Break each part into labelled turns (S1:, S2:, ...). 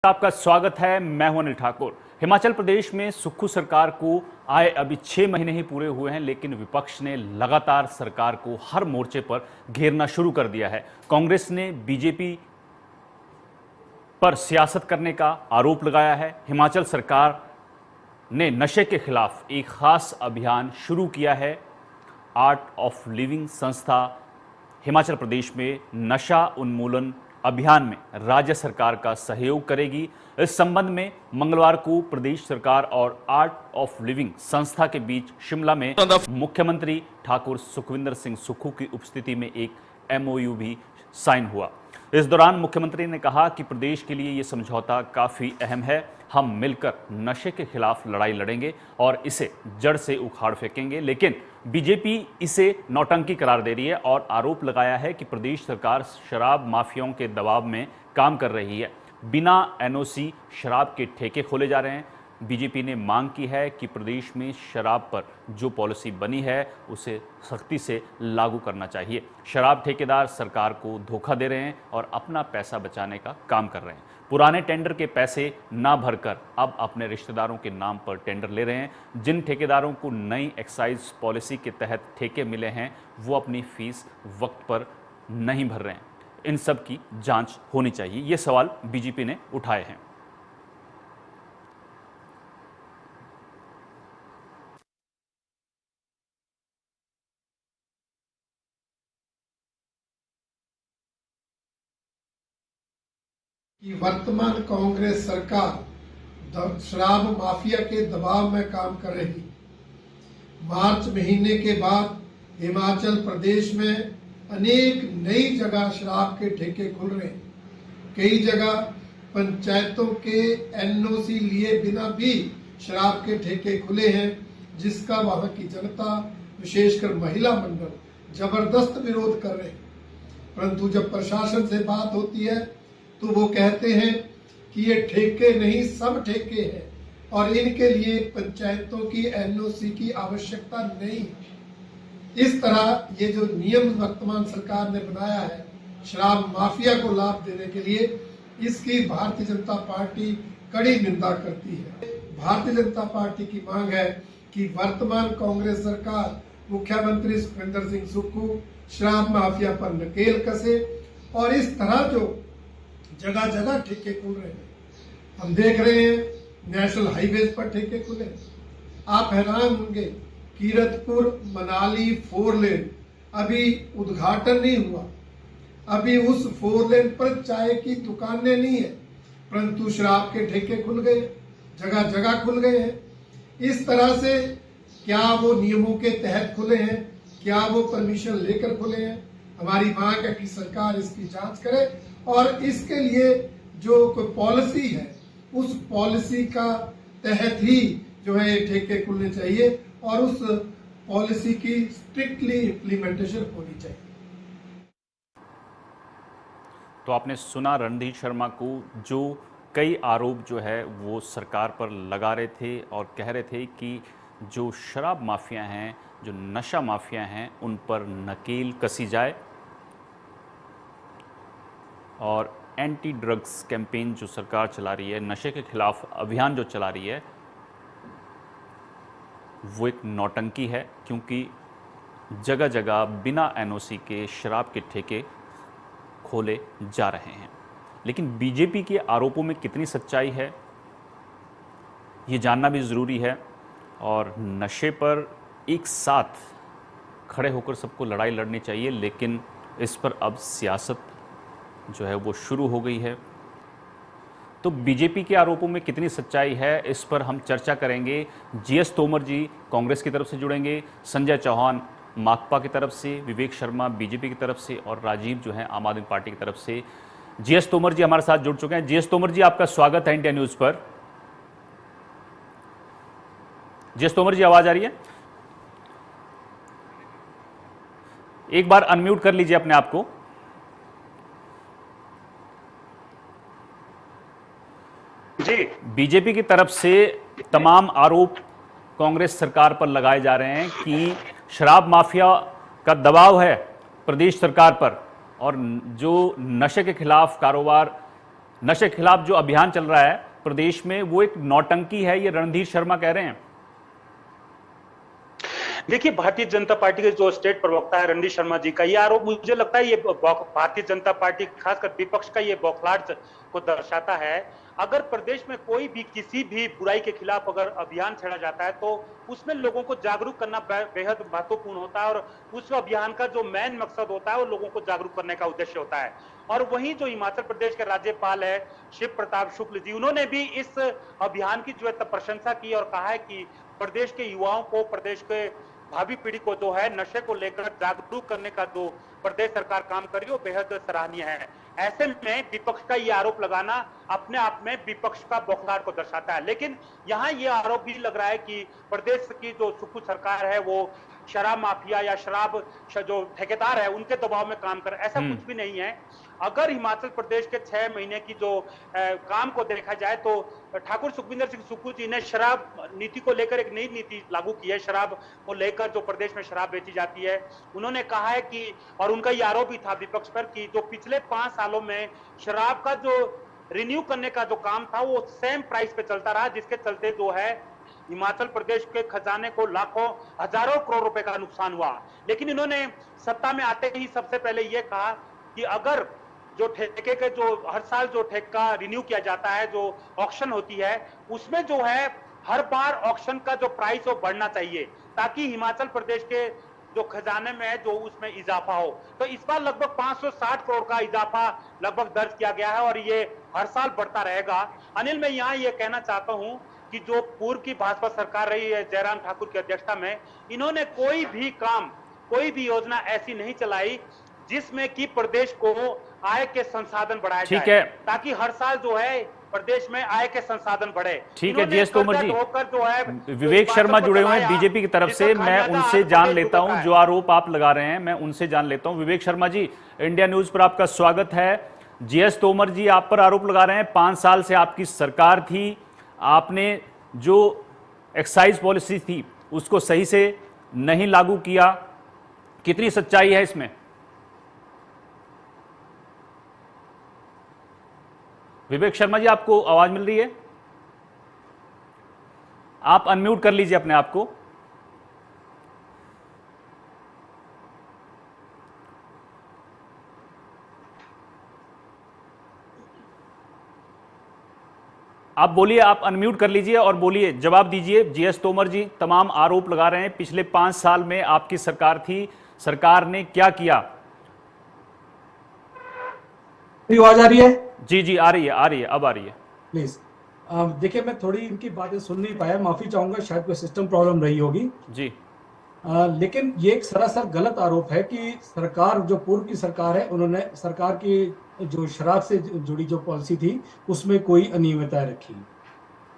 S1: आपका स्वागत है। मैं हूं अनिल ठाकुर। हिमाचल प्रदेश में सुक्खू सरकार को आए अभी 6 महीने ही पूरे हुए हैं, लेकिन विपक्ष ने लगातार सरकार को हर मोर्चे पर घेरना शुरू कर दिया है। कांग्रेस ने बीजेपी पर सियासत करने का आरोप लगाया है। हिमाचल सरकार ने नशे के खिलाफ एक खास अभियान शुरू किया है। आर्ट ऑफ लिविंग संस्था हिमाचल प्रदेश में नशा उन्मूलन अभियान में राज्य सरकार का सहयोग करेगी। इस संबंध में मंगलवार को प्रदेश सरकार और आर्ट ऑफ लिविंग संस्था के बीच शिमला में मुख्यमंत्री ठाकुर सुखविंदर सिंह सुक्खू की उपस्थिति में एक एमओयू भी साइन हुआ। इस दौरान मुख्यमंत्री ने कहा कि प्रदेश के लिए यह समझौता काफी अहम है। हम मिलकर नशे के खिलाफ लड़ाई लड़ेंगे और इसे जड़ से उखाड़ फेंकेंगे। लेकिन बीजेपी इसे नौटंकी करार दे रही है और आरोप लगाया है कि प्रदेश सरकार शराब माफियाओं के दबाव में काम कर रही है। बिना एनओसी शराब के ठेके खोले जा रहे हैं। बीजेपी ने मांग की है कि प्रदेश में शराब पर जो पॉलिसी बनी है उसे सख्ती से लागू करना चाहिए। शराब ठेकेदार सरकार को धोखा दे रहे हैं और अपना पैसा बचाने का काम कर रहे हैं। पुराने टेंडर के पैसे ना भरकर अब अपने रिश्तेदारों के नाम पर टेंडर ले रहे हैं। जिन ठेकेदारों को नई एक्साइज पॉलिसी के तहत ठेके मिले हैं वो अपनी फीस वक्त पर नहीं भर रहे हैं। इन सब की जांच होनी चाहिए, ये सवाल बीजेपी ने उठाए हैं।
S2: कि वर्तमान कांग्रेस सरकार शराब माफिया के दबाव में काम कर रही। मार्च महीने के बाद हिमाचल प्रदेश में अनेक नई जगह शराब के ठेके खुल रहे हैं। कई जगह पंचायतों के एनओसी लिए बिना भी शराब के ठेके खुले हैं, जिसका वहां की जनता विशेषकर महिला मंडल जबरदस्त विरोध कर रहे हैं। परंतु जब प्रशासन से बात होती है तो वो कहते हैं कि ये ठेके नहीं, सब ठेके हैं और इनके लिए पंचायतों की एनओसी की आवश्यकता नहीं है। इस तरह ये जो नियम वर्तमान सरकार ने बनाया है शराब माफिया को लाभ देने के लिए, इसकी भारतीय जनता पार्टी कड़ी निंदा करती है। भारतीय जनता पार्टी की मांग है कि वर्तमान कांग्रेस सरकार मुख्यमंत्री सुखविंदर सिंह सुक्खू शराब माफिया पर नकेल कसे और इस तरह जो जगह जगह ठेके खुल रहे हैं, हम देख रहे हैं नेशनल हाईवेज पर ठेके खुले। आप हैरान होंगे, कीरतपुर मनाली 4 लेन अभी उद्घाटन नहीं हुआ। अभी उस 4 लेन पर चाय की दुकानें नहीं है, परंतु शराब के ठेके खुल गए, जगह जगह खुल गए हैं। इस तरह से क्या वो नियमों के तहत खुले हैं, क्या वो परमिशन लेकर खुले हैं? हमारी मांग है कि सरकार इसकी जांच करे और इसके लिए जो कोई पॉलिसी है उस पॉलिसी का तहत ही जो है ये ठेके खुलने चाहिए और उस पॉलिसी की स्ट्रिक्टली इम्प्लीमेंटेशन होनी चाहिए।
S1: तो आपने सुना रणधीर शर्मा को, जो कई आरोप जो है वो सरकार पर लगा रहे थे और कह रहे थे कि जो शराब माफिया हैं, जो नशा माफिया हैं, उन पर नकेल कसी जाए और एंटी ड्रग्स कैंपेन जो सरकार चला रही है, नशे के खिलाफ अभियान जो चला रही है, वो एक नौटंकी है। क्योंकि जगह जगह बिना एनओसी के शराब के ठेके खोले जा रहे हैं। लेकिन बीजेपी के आरोपों में कितनी सच्चाई है ये जानना भी ज़रूरी है। और नशे पर एक साथ खड़े होकर सबको लड़ाई लड़नी चाहिए, लेकिन इस पर अब सियासत जो है वो शुरू हो गई है। तो बीजेपी के आरोपों में कितनी सच्चाई है, इस पर हम चर्चा करेंगे। जीएस तोमर जी कांग्रेस की तरफ से जुड़ेंगे, संजय चौहान माकपा की तरफ से, विवेक शर्मा बीजेपी की तरफ से और राजीव जो है आम आदमी पार्टी की तरफ से। जीएस तोमर जी हमारे साथ जुड़ चुके हैं। जीएस तोमर जी, आपका स्वागत है इंडिया न्यूज पर। जीएस तोमर जी, आवाज आ रही है? एक बार अनम्यूट कर लीजिए अपने आप को। जी, बीजेपी की तरफ से तमाम आरोप कांग्रेस सरकार पर लगाए जा रहे हैं कि शराब माफिया का दबाव है प्रदेश सरकार पर और जो नशे के खिलाफ कारोबार नशे के खिलाफ जो अभियान चल रहा है प्रदेश में, वो एक नौटंकी है, ये रणधीर शर्मा कह रहे हैं।
S3: देखिए, भारतीय जनता पार्टी के जो स्टेट प्रवक्ता है रणधीर शर्मा जी का ये आरोप, मुझे लगता है ये भारतीय जनता पार्टी खासकर विपक्ष का ये बौखलाहट को दर्शाता है। अगर प्रदेश में कोई भी किसी भी बुराई के खिलाफ अगर अभियान छेड़ा जाता है तो उसमें लोगों को जागरूक करना बेहद महत्वपूर्ण होता है, और उस अभियान का जो मेन मकसद होता है वो लोगों को जागरूक करने का उद्देश्य होता है। और वहीं जो हिमाचल प्रदेश के राज्यपाल है शिव प्रताप शुक्ल जी, उन्होंने भी इस अभियान की जो है प्रशंसा की और कहा है कि प्रदेश के युवाओं को, प्रदेश के भावी पीढ़ी को जो है नशे को लेकर जागरूक करने का जो प्रदेश सरकार काम कर रही है वो बेहद सराहनीय है। ऐसे में विपक्ष का ये आरोप लगाना अपने आप में विपक्ष का बौखलाहट को दर्शाता है। लेकिन यहाँ ये आरोप भी लग रहा है कि प्रदेश की जो सुक्खू सरकार है वो शराब माफिया या शराब जो ठेकेदार है उनके दबाव में काम कर, ऐसा कुछ भी नहीं है। अगर हिमाचल प्रदेश के 6 महीने की जो काम को देखा जाए तो ठाकुर सुखविंदर सिंह सुक्खू जी ने शराब नीति को लेकर एक नई नीति लागू की है। शराब को लेकर जो प्रदेश में शराब बेची जाती है, उन्होंने कहा है कि, और उनका ये आरोप भी था विपक्ष पर कि जो पिछले 5 सालों में शराब का जो रिन्यू करने का जो काम था वो सेम प्राइस पे चलता रहा, जिसके चलते जो है हिमाचल प्रदेश के खजाने को लाखों हजारों करोड़ रुपए का नुकसान हुआ। लेकिन इन्होंने सत्ता में आते ही सबसे पहले ये कहा कि अगर जो ठेके के जो हर साल जो ठेका रिन्यू किया जाता है, जो ऑक्शन होती है, उसमें जो है हर बार ऑक्शन का जो प्राइस वो बढ़ना चाहिए ताकि हिमाचल प्रदेश के जो खजाने में है जो उसमें इजाफा हो। तो इस बार लगभग 560 करोड़ का इजाफा लगभग दर्ज किया गया है और ये हर साल बढ़ता रहेगा। अनिल, मैं यहाँ ये कहना चाहता हूं कि जो पूर्व की भाजपा सरकार रही है जयराम ठाकुर की अध्यक्षता में, इन्होंने कोई भी काम, कोई भी योजना ऐसी नहीं चलाई जिसमें कि प्रदेश को आय के संसाधन बढ़ाए जाए,
S1: है,
S3: ताकि हर साल जो है प्रदेश में आय के संसाधन बढ़े।
S1: ठीक है जीएस तोमर जी,
S3: जो है
S1: विवेक शर्मा जुड़े हुए हैं बीजेपी की तरफ से, मैं उनसे जान लेता हूं जो आरोप आप लगा रहे हैं, मैं उनसे जान लेता हूं। विवेक शर्मा जी, इंडिया न्यूज पर आपका स्वागत है। जीएस तोमर जी आप पर आरोप लगा रहे हैं 5 साल से आपकी सरकार थी, आपने जो एक्साइज पॉलिसी थी उसको सही से नहीं लागू किया, कितनी सच्चाई है इसमें? विवेक शर्मा जी, आपको आवाज मिल रही है? आप अनम्यूट कर लीजिए अपने आप को। आप बोलिए, आप अनम्यूट कर लीजिए और बोलिए, जवाब दीजिए। जीएस तोमर जी तमाम आरोप लगा रहे हैं पिछले 5 साल में आपकी सरकार थी, सरकार ने क्या किया?
S4: आवाज आ रही है?
S1: जी जी आ रही है, आ रही है, अब आ रही है।
S4: प्लीज देखिए, मैं थोड़ी इनकी बातें सुन नहीं पाया, माफी चाहूंगा, शायद कोई सिस्टम प्रॉब्लम रही होगी
S1: जी।
S4: लेकिन ये एक सरासर गलत आरोप है कि सरकार, जो पूर्व की सरकार है, उन्होंने सरकार की जो शराब से जुड़ी जो पॉलिसी थी उसमें कोई अनियमितता रखी।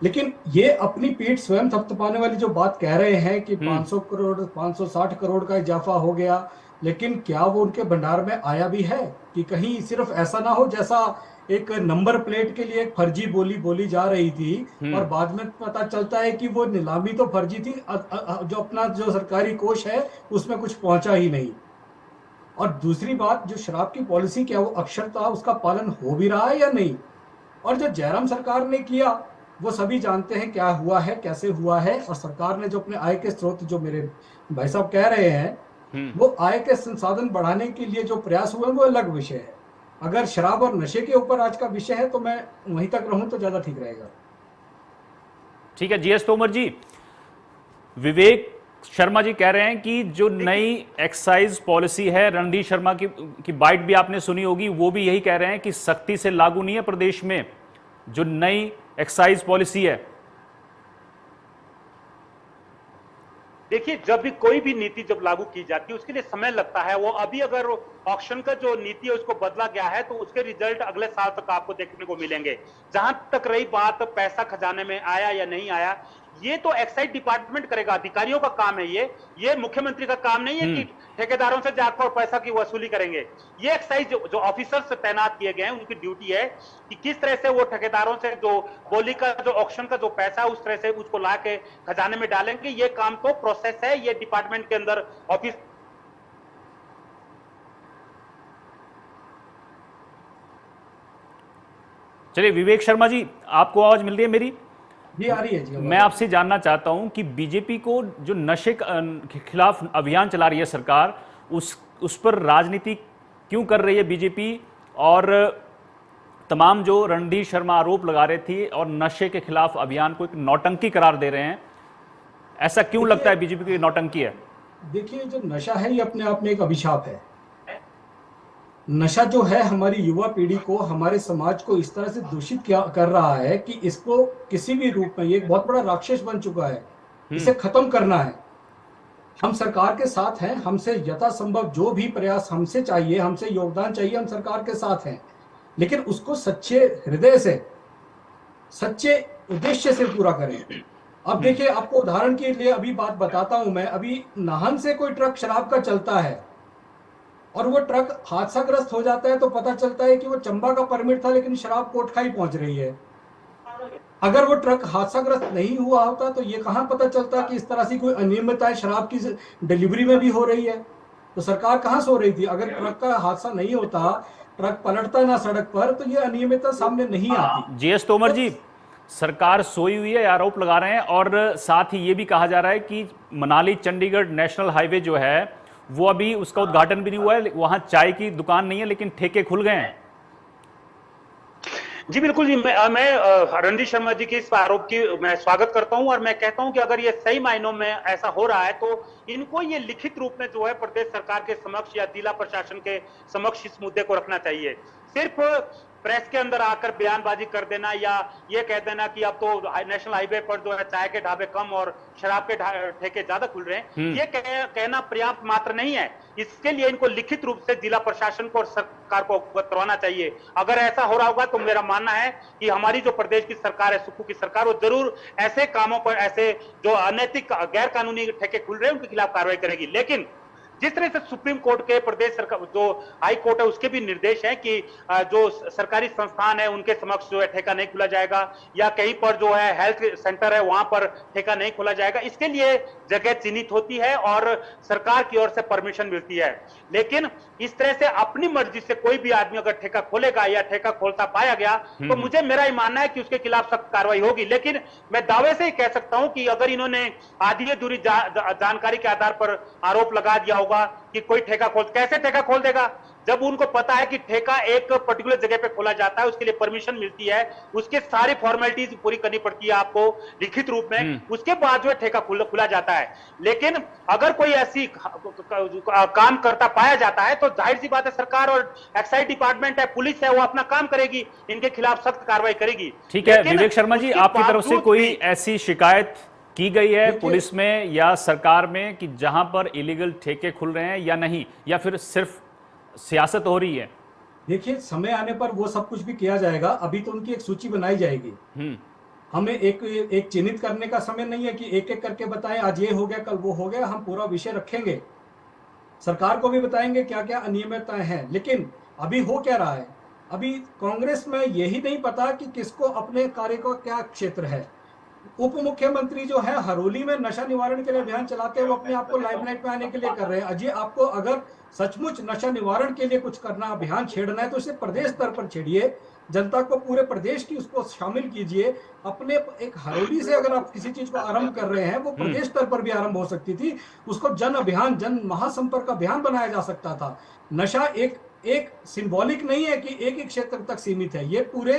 S4: लेकिन ये अपनी पीठ स्वयं थपथपाने वाली जो बात कह रहे हैं कि 500 करोड़ 560 करोड़ का इजाफा हो गया, लेकिन क्या वो उनके भंडार में आया भी है? कि कहीं सिर्फ ऐसा ना हो जैसा एक नंबर प्लेट के लिए एक फर्जी बोली बोली जा रही थी और बाद में पता चलता है कि वो नीलामी तो फर्जी थी, जो अपना जो सरकारी कोष है उसमें कुछ पहुंचा ही नहीं। और दूसरी बात, जो शराब की पॉलिसी, क्या वो अक्षरता उसका पालन हो भी रहा है या नहीं? और जो जयराम सरकार ने किया वो सभी जानते हैं क्या हुआ है, कैसे हुआ है। और सरकार ने जो अपने आय के स्रोत, जो मेरे भाई साहब कह रहे हैं, वो आय के संसाधन बढ़ाने के लिए जो प्रयास हुए वो अलग विषय है। अगर शराब और नशे के ऊपर आज का विषय है तो मैं वहीं तक रहूं तो ज्यादा ठीक रहेगा।
S1: ठीक है जीएस तोमर जी, विवेक शर्मा जी कह रहे हैं कि जो नई एक्साइज पॉलिसी है, रणधीर शर्मा की बाइट भी आपने सुनी होगी, वो भी यही कह रहे हैं कि सख्ती से लागू नहीं है प्रदेश में जो नई एक्साइज पॉलिसी है।
S3: देखिए, जब भी कोई भी नीति जब लागू की जाती है उसके लिए समय लगता है। वो अभी अगर ऑक्शन का जो नीति है उसको बदला गया है तो उसके रिजल्ट अगले साल तक आपको देखने को मिलेंगे। जहां तक रही बात पैसा खजाने में आया या नहीं आया, ये तो एक्साइज डिपार्टमेंट करेगा, अधिकारियों का काम है। ये मुख्यमंत्री का काम नहीं है कि ठेकेदारों से जाकर पैसा की वसूली करेंगे। ये एक्साइज जो ऑफिसर्स तैनात किए गए हैं उनकी ड्यूटी है कि किस तरह से वो ठेकेदारों से जो बोली का जो ऑक्शन का जो पैसा उस तरह से उसको ला के खजाने में डालेंगे। ये काम तो प्रोसेस है, ये डिपार्टमेंट के अंदर ऑफिस।
S1: चलिए विवेक शर्मा जी, आपको आवाज मिल रही है मेरी?
S4: जी आ रही है जी।
S1: मैं आपसे जानना चाहता हूं कि बीजेपी को जो नशे के खिलाफ अभियान चला रही है सरकार, उस पर राजनीति क्यों कर रही है बीजेपी? और तमाम जो रणधीर शर्मा आरोप लगा रहे थे और नशे के खिलाफ अभियान को एक नौटंकी करार दे रहे हैं, ऐसा क्यों लगता है बीजेपी की नौटंकी है?
S4: देखिए, जो नशा है ये अपने आप में एक अभिशाप है। नशा जो है हमारी युवा पीढ़ी को, हमारे समाज को इस तरह से दूषित कर रहा है कि इसको किसी भी रूप में, ये एक बहुत बड़ा राक्षस बन चुका है, इसे खत्म करना है। हम सरकार के साथ हैं, हमसे यथासंभव जो भी प्रयास हमसे चाहिए, हमसे योगदान चाहिए, हम सरकार के साथ हैं, लेकिन उसको सच्चे हृदय से, सच्चे उद्देश्य से पूरा करें। अब देखिए, आपको उदाहरण के लिए अभी बात बताता हूं मैं। अभी नाहन से कोई ट्रक शराब का चलता है और वो ट्रक हादसाग्रस्त हो जाता है तो पता चलता है कि वो चंबा का परमिट था लेकिन शराब कोटखाई पहुंच रही है। अगर वो ट्रक हादसाग्रस्त नहीं हुआ होता तो ये कहां पता चलता कि इस तरह से कोई अनियमितताएं शराब की डिलीवरी में भी हो रही है। तो सरकार कहां सो रही थी? अगर ट्रक का हादसा नहीं होता, ट्रक पलटता ना सड़क पर, तो ये अनियमितता सामने नहीं आती।
S1: जीएस तोमर जी, सरकार सोई हुई है आरोप लगा रहे हैं, और साथ ही ये भी कहा जा रहा है कि मनाली चंडीगढ़ नेशनल हाईवे जो है वो अभी उसका उद्घाटन भी नहीं हुआ है, वहां चाय की दुकान नहीं है लेकिन ठेके खुल गए हैं।
S3: जी बिल्कुल जी, मैं रणधीर शर्मा जी के इस आरोप की मैं स्वागत करता हूं और मैं कहता हूं कि अगर ये सही मायनों में ऐसा हो रहा है तो इनको ये लिखित रूप में जो है प्रदेश सरकार के समक्ष या जिला प्रशासन के समक्ष इस मुद्दे को रखना चाहिए। सिर्फ प्रेस के अंदर आकर बयानबाजी कर देना या ये कह देना कि अब तो नेशनल हाईवे पर जो है चाय के ढाबे कम और शराब के ठेके ज्यादा खुल रहे हैं, ये कहना पर्याप्त मात्र नहीं है। इसके लिए इनको लिखित रूप से जिला प्रशासन को और सरकार को अवगत करवाना चाहिए। अगर ऐसा हो रहा होगा तो मेरा मानना है कि हमारी जो प्रदेश की सरकार है, सुक्खू की सरकार, वो जरूर ऐसे कामों पर, ऐसे जो अनैतिक गैर कानूनी ठेके खुल रहे हैं उनके खिलाफ कार्रवाई करेगी। लेकिन जिस तरह से सुप्रीम कोर्ट के, प्रदेश सरकार जो हाई कोर्ट है उसके भी निर्देश है कि जो सरकारी संस्थान है उनके समक्ष जो है ठेका नहीं खुला जाएगा, या कहीं पर जो है हेल्थ सेंटर है वहां पर ठेका नहीं खोला जाएगा। इसके लिए जगह चिन्हित होती है और सरकार की ओर से परमिशन मिलती है। लेकिन इस तरह से अपनी मर्जी से कोई भी आदमी अगर ठेका खोलेगा या ठेका खोलता पाया गया तो मुझे, मेरा ही मानना है कि उसके खिलाफ सख्त कार्रवाई होगी। लेकिन मैं दावे से ही कह सकता हूं कि अगर इन्होंने आधी अधूरी जानकारी के आधार पर आरोप लगा दिया होगा कि कोई ठेका कैसे ठेका खोल देगा? जब उनको पता है कि ठेका एक पर्टिकुलर जगह पे खोला जाता है, उसके लिए परमिशन मिलती है, उसके सारी फॉर्मेलिटीज पूरी करनी पड़ती है आपको लिखित रूप में, उसके बाद जो है ठेका खुला जाता है। लेकिन अगर कोई ऐसी काम करता पाया जाता है तो जाहिर सी बात है सरकार और एक्साइज डिपार्टमेंट है, पुलिस है, वो अपना काम करेगी, इनके खिलाफ सख्त कार्रवाई करेगी।
S1: ठीक है विवेक शर्मा जी, आपकी तरफ से कोई ऐसी शिकायत की गई है पुलिस में या सरकार में कि जहां पर इलीगल ठेके खुल रहे हैं या नहीं, या फिर सिर्फ सियासत हो रही है?
S4: देखिए, समय आने पर वो सब कुछ भी किया जाएगा। अभी तो उनकी एक सूची बनाई जाएगी। हमें एक चिन्हित करने का समय नहीं है कि एक एक करके बताएं आज ये हो गया कल वो हो गया। हम पूरा विषय रखेंगे, सरकार को भी बताएंगे क्या क्या अनियमितताएं हैं। लेकिन अभी हो क्या रहा है, अभी कांग्रेस में यही नहीं पता कि किसको अपने कार्य का क्या क्षेत्र है। उप मुख्यमंत्री जो है हरोली में नशा निवारण के लिए अभियान चलाते हैं, वो अपने आप को लाइमलाइट में आने के लिए कर रहे हैं। अजय, आपको अगर सचमुच नशा निवारण के लिए कुछ करना, अभियान छेड़ना है तो इसे प्रदेश स्तर पर छेड़िए, जनता को पूरे प्रदेश की उसको शामिल कीजिए। अपने एक हरोली से अगर आप किसी चीज को आरंभ कर रहे हैं, वो प्रदेश स्तर पर भी आरंभ हो सकती थी। उसको जन अभियान, जन महासंपर्क अभियान बनाया जा सकता था। नशा एक सिंबॉलिक नहीं है कि एक क्षेत्र तक सीमित है, ये पूरे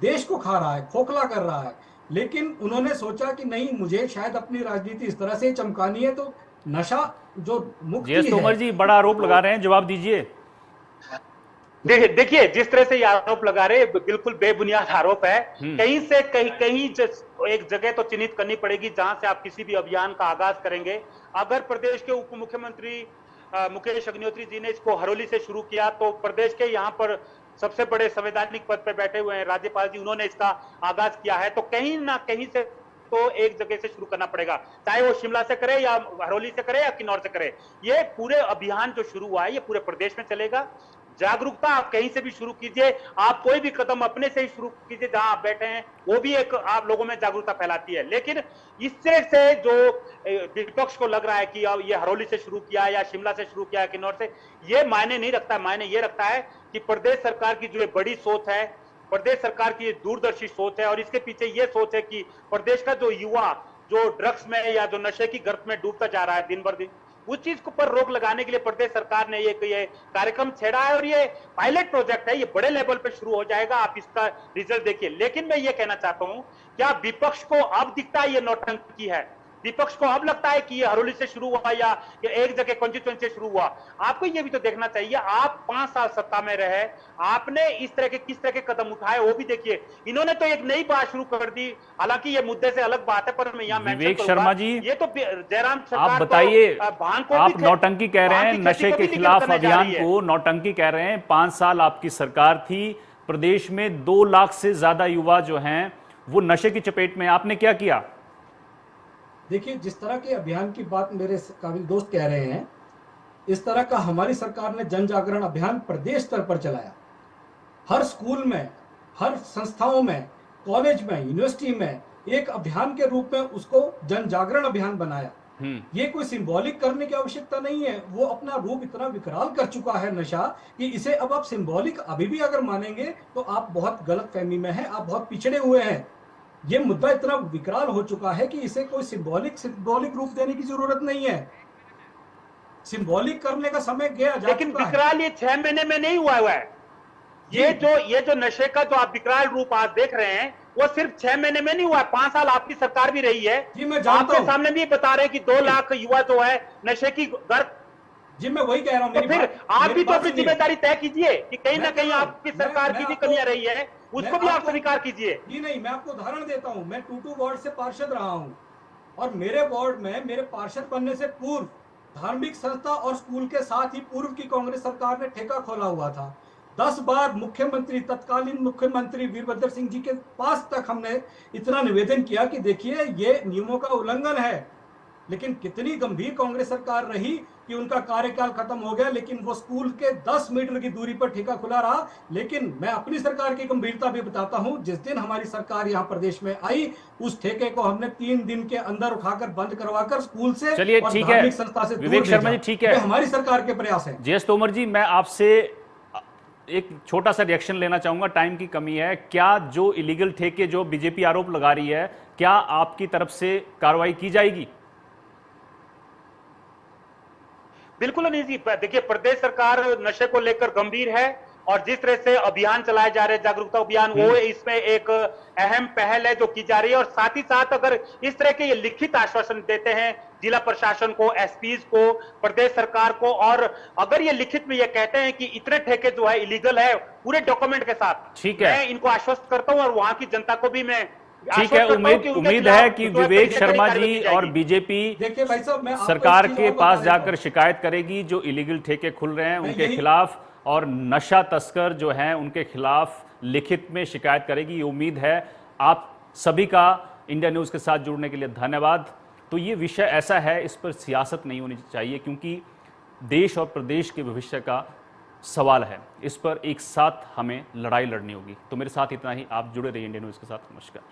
S4: देश को खा रहा है, खोखला कर रहा है। लेकिन उन्होंने सोचा कि नहीं, मुझे शायद अपनी राजनीति इस तरह से चमकानी है, तो नशा जो मुक्ति है।
S1: तोमर जी बड़ा आरोप लगा रहे हैं, जवाब दीजिए।
S3: देखिए, जिस तरह से ये आरोप लगा रहे हैं बिल्कुल बेबुनियाद आरोप है। कहीं से कहीं एक जगह तो चिन्हित करनी पड़ेगी जहां से आप किसी भी अभियान का आगाज करेंगे। अगर प्रदेश के उप मुख्यमंत्री मुकेश अग्निहोत्री जी ने इसको हरोली से शुरू किया तो प्रदेश के यहाँ पर सबसे बड़े संवैधानिक पद पर बैठे हुए हैं राज्यपाल जी, उन्होंने इसका आगाज किया है, तो कहीं ना कहीं से तो एक जगह से शुरू करना पड़ेगा, चाहे वो शिमला से करे या हरोली से करे या किन्नौर से करे। ये पूरे अभियान जो शुरू हुआ है ये पूरे प्रदेश में चलेगा। जागरूकता आप कहीं से भी शुरू कीजिए, आप कोई भी कदम अपने से ही शुरू कीजिए, जहां आप बैठे हैं वो भी एक आप लोगों में जागरूकता फैलाती है। लेकिन इससे से जो विपक्ष को लग रहा है कि ये हरोली से शुरू किया या शिमला से शुरू किया किन्नौर से, ये मायने नहीं रखता है। मायने ये रखता है कि प्रदेश सरकार की जो बड़ी सोच है प्रदेश सरकार की ये दूरदर्शी सोच है और इसके पीछे ये सोच है कि प्रदेश का जो युवा जो ड्रग्स में या जो नशे की गर्त में डूबता जा रहा है दिन भर दिन, उस चीज को पर रोक लगाने के लिए प्रदेश सरकार ने ये कार्यक्रम छेड़ा है और ये पायलट प्रोजेक्ट है, ये बड़े लेवल पे शुरू हो जाएगा, आप इसका रिजल्ट देखिए। लेकिन मैं ये कहना चाहता हूं, क्या विपक्ष को अब दिखता है ये नौटंकी है? विपक्ष को अब लगता है कि ये हरोली से शुरू हुआ या एक जगह कॉन्स्टिट्यूएंसी से शुरू हुआ? आपको ये भी तो देखना चाहिए, आप 5 साल सत्ता में रहे, आपने इस तरह के किस तरह के कदम उठाए वो भी देखिए। इन्होंने तो एक नई बात शुरू कर दी, हालांकि ये मुद्दे से अलग बात है, पर मैं यहाँ
S1: विवेक शर्मा जी,
S3: ये तो जयराम सरकार
S1: आप बताइए, आप
S3: भी
S1: नौटंकी कह रहे हैं, नशे के खिलाफ अभियान को नौटंकी कह रहे हैं। 5 साल आपकी सरकार थी, प्रदेश में 2 लाख से ज्यादा युवा जो हैं वो नशे की चपेट में, आपने क्या किया?
S4: देखिए, जिस तरह के अभियान की बात मेरे काबिल दोस्त कह रहे हैं, इस तरह का हमारी सरकार ने जन जागरण अभियान प्रदेश स्तर पर चलाया। हर स्कूल में, हर संस्थाओं में, कॉलेज में, यूनिवर्सिटी में एक अभियान के रूप में उसको जन जागरण अभियान बनाया। ये कोई सिंबॉलिक करने की आवश्यकता नहीं है, वो अपना रूप इतना विकराल कर चुका है नशा कि इसे अब आप सिंबॉलिक अभी भी अगर मानेंगे तो आप बहुत गलत फहमी में हैं, आप बहुत पिछड़े हुए हैं। ये मुद्दा इतना विकराल हो चुका है कि इसे कोई सिंबॉलिक रूप देने की जरूरत नहीं है। सिंबॉलिक करने का समय गया जा
S3: लेकिन
S4: चुका है।
S3: विकराल ये 6 महीने में नहीं हुआ है। ये जो नशे का जो आप विकराल रूप आज देख रहे हैं वो सिर्फ 6 महीने में नहीं हुआ है, 5 साल आपकी सरकार भी रही है।
S4: जी, मैं जानता
S3: आपके
S4: हूं।
S3: सामने भी बता रहे हैं कि 2 लाख युवा जो है नशे की गर्त।
S4: जी, मैं वही कह रहा हूं।
S3: तो फिर आप भी तो अपनी जिम्मेदारी तय कीजिए कि कहीं ना कहीं आपकी सरकार की भी कमियां रही है, उसको भी आप स्वीकार कीजिए।
S4: जी नहीं, मैं आपको उदाहरण देता हूं। मैं टूटू वार्ड से पार्षद रहा हूं और मेरे वार्ड में मेरे पार्षद बनने से पूर्व धार्मिक संस्था और स्कूल के साथ ही पूर्व की कांग्रेस सरकार ने ठेका खोला हुआ था। 10 बार मुख्यमंत्री, तत्कालीन मुख्यमंत्री वीरभद्र सिंह जी के पास तक हमने इतना निवेदन किया कि देखिए ये नियमों का उल्लंघन है। लेकिन कितनी गंभीर कांग्रेस सरकार रही कि उनका कार्यकाल खत्म हो गया, लेकिन वो स्कूल के 10 मीटर की दूरी पर ठेका खुला रहा। लेकिन मैं अपनी सरकार की गंभीरता भी बताता हूं। जिस दिन हमारी सरकार यहां प्रदेश में आई, उस ठेके को हमने 3 दिन के अंदर उठाकर बंद करवाकर स्कूल से
S1: चलिए,
S4: और
S1: ठीक है
S4: धार्मिक संस्था से
S1: विवेक शर्मा जी, ठीक है,
S4: ये हमारी सरकार के प्रयास है।
S1: जेएस तोमर जी, मैं आपसे एक छोटा सा रिएक्शन लेना चाहूंगा, टाइम की कमी है। क्या जो इलीगल ठेके जो बीजेपी आरोप लगा रही है, क्या आपकी तरफ से कार्रवाई की जाएगी?
S3: बिल्कुल नहीं जी। देखिए, प्रदेश सरकार नशे को लेकर गंभीर है और जिस तरह से अभियान चलाए जा रहे हैं, जागरूकता अभियान, वो इसमें एक अहम पहल है जो की जा रही है। और साथ ही साथ अगर इस तरह के ये लिखित आश्वासन देते हैं जिला प्रशासन को, एसपीज को, प्रदेश सरकार को, और अगर ये लिखित में ये कहते हैं कि इतने ठेके जो है इलीगल है पूरे डॉक्यूमेंट के साथ,
S1: ठीक है,
S3: मैं इनको आश्वस्त करता हूं और वहां की जनता को भी मैं
S1: ठीक है, उम्मीद है कि विवेक शर्मा जी और बीजेपी
S4: देखिए भाई साहब, मैं
S1: सरकार के पास जाकर शिकायत करेगी जो इलीगल ठेके खुल रहे हैं उनके खिलाफ, और नशा तस्कर जो हैं उनके खिलाफ लिखित में शिकायत करेगी। ये उम्मीद है। आप सभी का इंडिया न्यूज़ के साथ जुड़ने के लिए धन्यवाद। तो ये विषय ऐसा है, इस पर सियासत नहीं होनी चाहिए क्योंकि देश और प्रदेश के भविष्य का सवाल है। इस पर एक साथ हमें लड़ाई लड़नी होगी। तो मेरे साथ इतना ही। आप जुड़े रहिए इंडिया न्यूज़ के साथ। नमस्कार।